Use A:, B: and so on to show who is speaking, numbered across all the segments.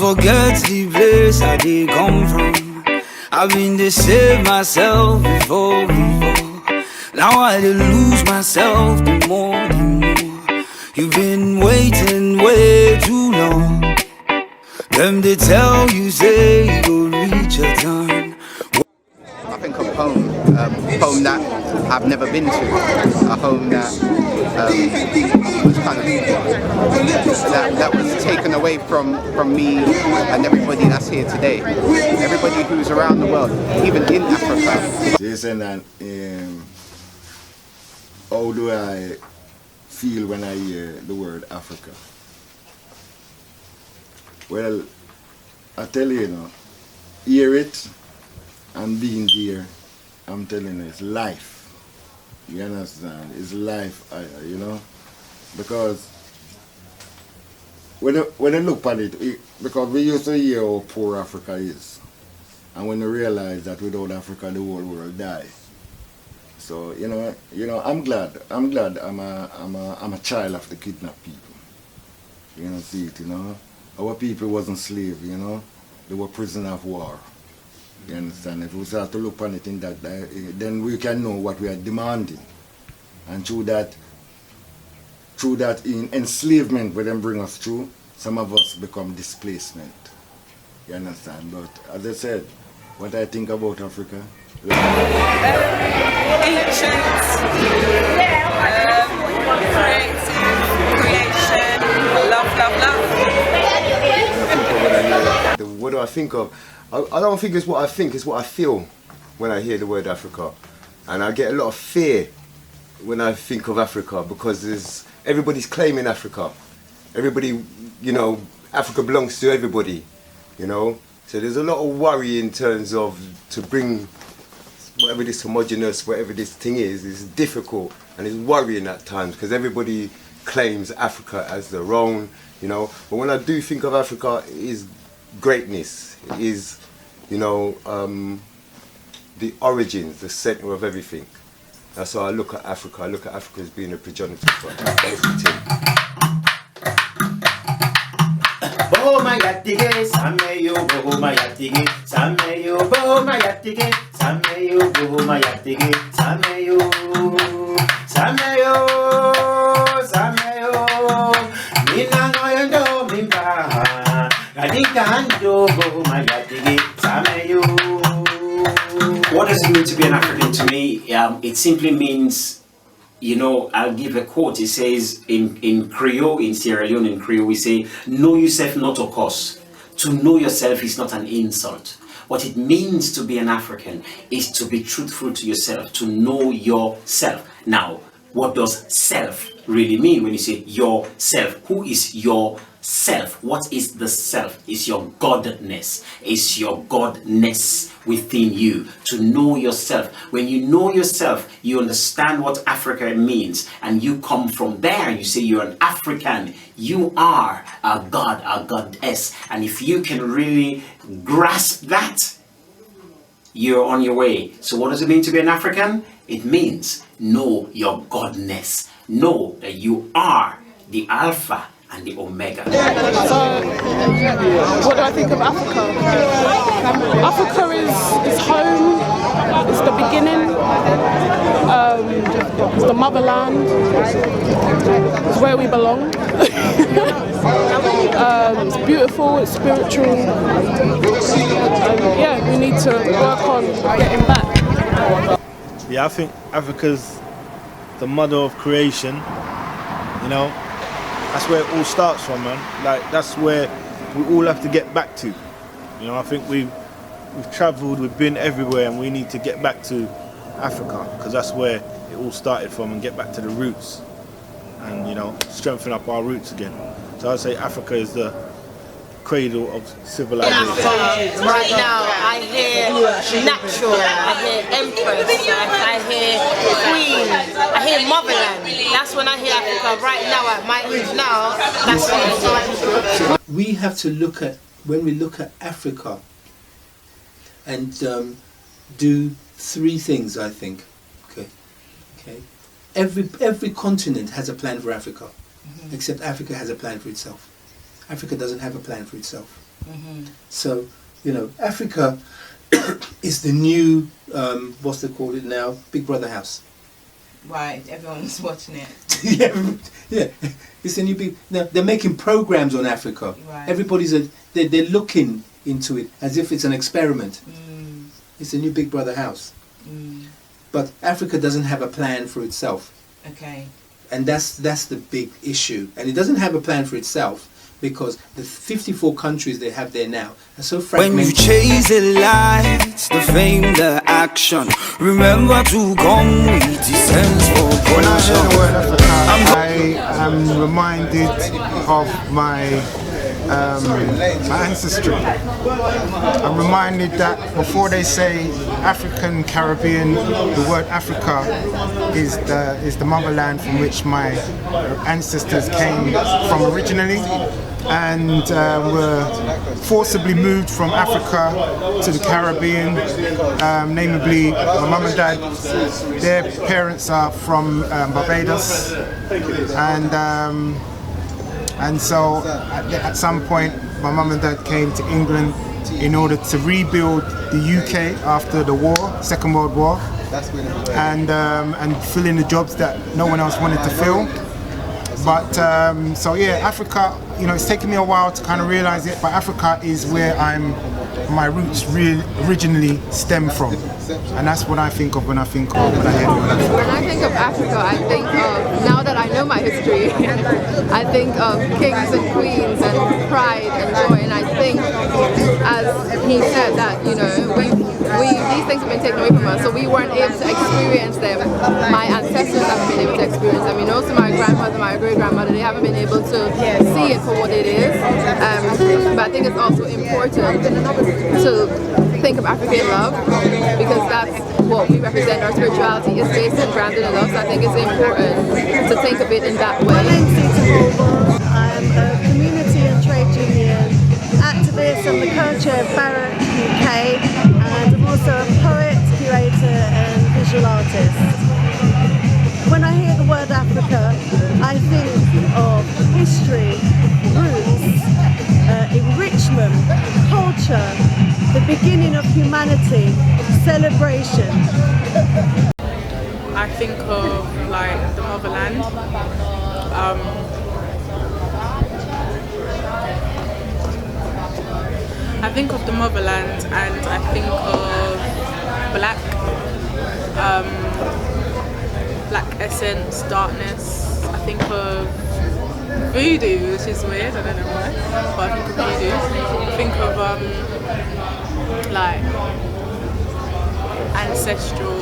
A: forget the place I did come from. I've been to save myself before. Now I did lose myself the more. You've been waiting way too long. Them they tell you say you'll reach your turn.
B: I think of home, home that I've never been to, a home that was kind of that was taken away from me and everybody that's here today, everybody who's around the world, even in Africa.
C: Jason, and how do I feel when I hear the word Africa? Well, I tell you, hear it and being there, I'm telling you, it's life. You understand? It's life, because when you look at it, because we used to hear how poor Africa is, and when you realize that without Africa the whole world die. So I'm glad I'm a child of the kidnapped people. You see it, Our people wasn't slaves, they were prisoners of war. You understand? If we start to look on it in that, then we can know what we are demanding. And through that in enslavement where them bring us through, some of us become displacement. You understand? But as I said, what I think about Africa,
D: ancient, creation, love.
E: What do I think of? I don't think it's what I think, it's what I feel when I hear the word Africa. And I get a lot of fear when I think of Africa, because everybody's claiming Africa. Everybody, Africa belongs to everybody, So there's a lot of worry in terms of to bring whatever this homogeneous, whatever this thing is difficult, and it's worrying at times because everybody claims Africa as their own, But when I do think of Africa, it is greatness, it is, the origins, the center of everything. That's how I look at Africa. I look at Africa as being a progenitor for everything.
F: Bohoma yatige, sameyo bohoma yatige, sameyo bohoma yatige, sameyo bohoma yatige, sameyo, minango yendo mimba, radikando bohoma yatige, sameyo.
G: What does it mean to be an African to me? It simply means, I'll give a quote. It says in Creole, in Sierra Leone, in Creole, we say, know yourself not a curse. To know yourself is not an insult. What it means to be an African is to be truthful to yourself, to know yourself. Now, what does self really mean when you say yourself? Who is your self? What is the self? It's your godness. It's your godness within you. To know yourself. When you know yourself, you understand what Africa means, and you come from there. You say you're an African. You are a god, a goddess. And if you can really grasp that, you're on your way. So what does it mean to be an African? It means know your godness. Know that you are the Alpha and the Omega.
H: So, what do I think of Africa? Africa is home, it's the beginning, it's the motherland, it's where we belong. It's beautiful, it's spiritual, and we need to work on getting back.
I: Yeah, I think Africa's the mother of creation, That's where it all starts from, man. That's where we all have to get back to. I think we've travelled, we've been everywhere, and we need to get back to Africa, because that's where it all started from, and get back to the roots and, strengthen up our roots again. So I'd say Africa is the cradle of civilization.
J: Right now, I hear natural, I hear empress, I hear queen, I hear motherland. That's when I hear Africa. Right now, at my age now, that's what I'm.
K: We have to look at, when we look at Africa, and do three things, I think. Okay. Every continent has a plan for Africa, except Africa has a plan for itself. Africa doesn't have a plan for itself. So, you know, Africa is the new, what's they call it now, Big Brother house.
L: Right, everyone's watching it.
K: yeah. It's a new big. Now they're making programs on Africa.
L: Right.
K: Everybody's they're looking into it as if it's an experiment. It's a new Big Brother house. But Africa doesn't have a plan for itself.
L: Okay.
K: And that's the big issue. And it doesn't have a plan for itself because the 54 countries they have there now are so fragmented.
A: When you chase the lights, the fame, the action, remember to come with the sense for
M: When I hear the word Africa, I am reminded of my ancestry. I'm reminded that before they say African Caribbean, the word Africa is the motherland from which my ancestors came from originally, and were forcibly moved from Africa to the Caribbean, namely my mum and dad. Their parents are from Barbados, and so at some point my mum and dad came to England in order to rebuild the UK after the war, Second World War, and fill in the jobs that no one else wanted to fill. But so yeah, Africa, you know, it's taken me a while to kind of realize it, but Africa is where my roots originally stem from, and that's what I think of when I think of when I hear the word Africa.
N: When I think of Africa, I think of, now that I know my history, I think of kings and queens and pride and joy, and I think, as he said, that, you know, these things have been taken away from us, so we weren't able to experience them. My ancestors haven't been able to experience them. You know, so my grandmother, my great-grandmother, they haven't been able to see it for what it is. But I think it's also important to think of African love, because that's what we represent. Our spirituality is based and grounded in love, so I think it's important to think of it in that way.
O: I'm a community and trade union activist. I'm the co-chair of Barrack UK, and I'm also a poet, curator and visual artist. When I hear the word Africa, I think of history, roots, enrichment, culture, the beginning of humanity, celebration.
H: I think of like the motherland. I think of the motherland, and I think of black essence, darkness. I think of voodoo, which is weird, I don't know why, but I think of voodoo. I think of like ancestral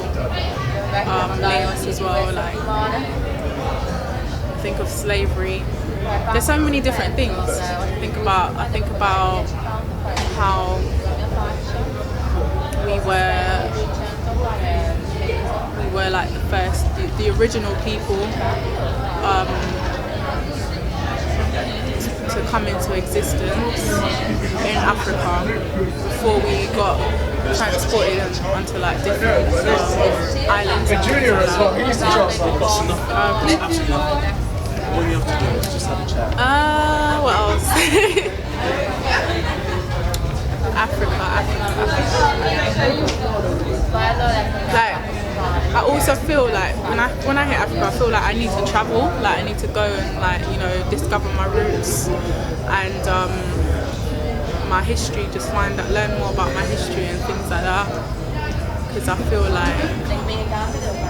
H: links as well, like I think of slavery. There's so many different things I think about how we were like the first, the original people to come into existence in Africa before we got transported onto like different islands.
F: All you have to do is just have a chat.
H: What else? Africa. Like, I also feel like when I hit Africa, I feel like I need to travel. Like I need to go and like, you know, discover my roots and my history. Just learn more about my history and things like that. Because I feel like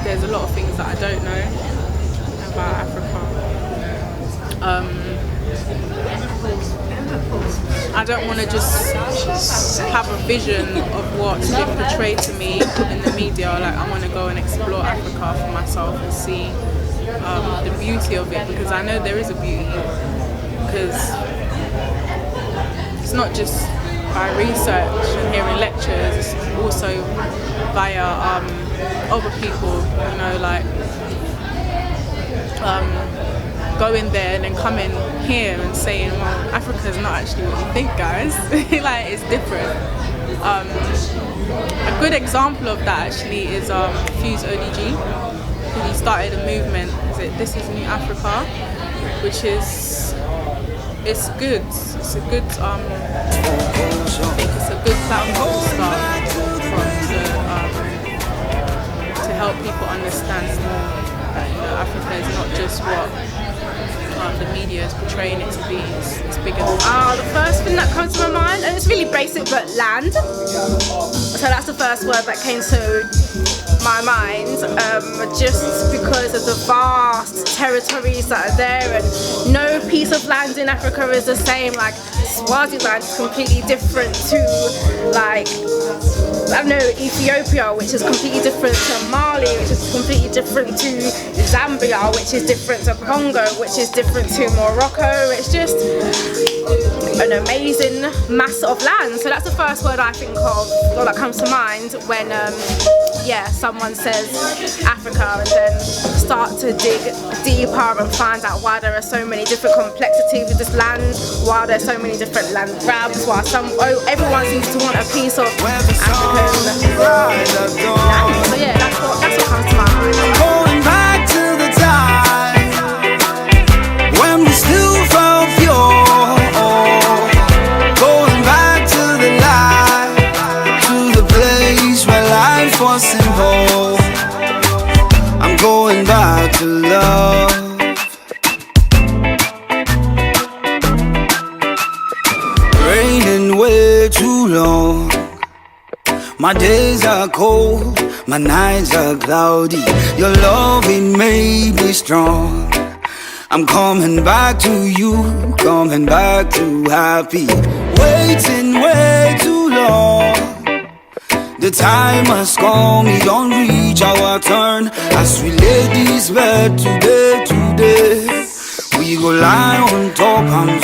H: there's a lot of things that I don't know about Africa. I don't want to just have a vision of what's been portrayed to me in the media. Like I want to go and explore Africa for myself and see the beauty of it, because I know there is a beauty. Because it's not just by research and hearing lectures, it's also via other people, you know, like going there and then coming here and saying, well, Africa's not actually what you think, guys. Like, it's different. A good example of that actually is Fuse ODG. He started a movement, This is New Africa, which is it's good. It's a good I think it's a good platform to start from to help people understand more that Africa is not just what the media is portraying it to be. It's bigger than that.
P: The first thing that comes to my mind, and it's really basic, but land. So that's the first word that came to my mind, just because of the vast territories that are there, and no piece of land in Africa is the same. Like Swaziland is completely different to, like, I don't know, Ethiopia, which is completely different to Mali, which is completely different to Zambia, which is different to Congo, which is different to Morocco. It's just an amazing mass of land. So that's the first word I think of, or that comes to mind when someone says Africa, and then start to dig deeper and find out why there are so many different complexities with this land, why there's so many different land grabs, why everyone seems to want a piece of African land. So yeah, that's what comes to my mind.
A: Going back to the time when we still felt pure, going back to the life, to the place where life was simple. I'm going back to love. Raining way too long. My days are cold, my nights are cloudy. Your loving made me strong. I'm coming back to you, coming back to happy. Waiting way too long. The time has come, we don't reach our turn. As we lay this bed today, we go lie on top and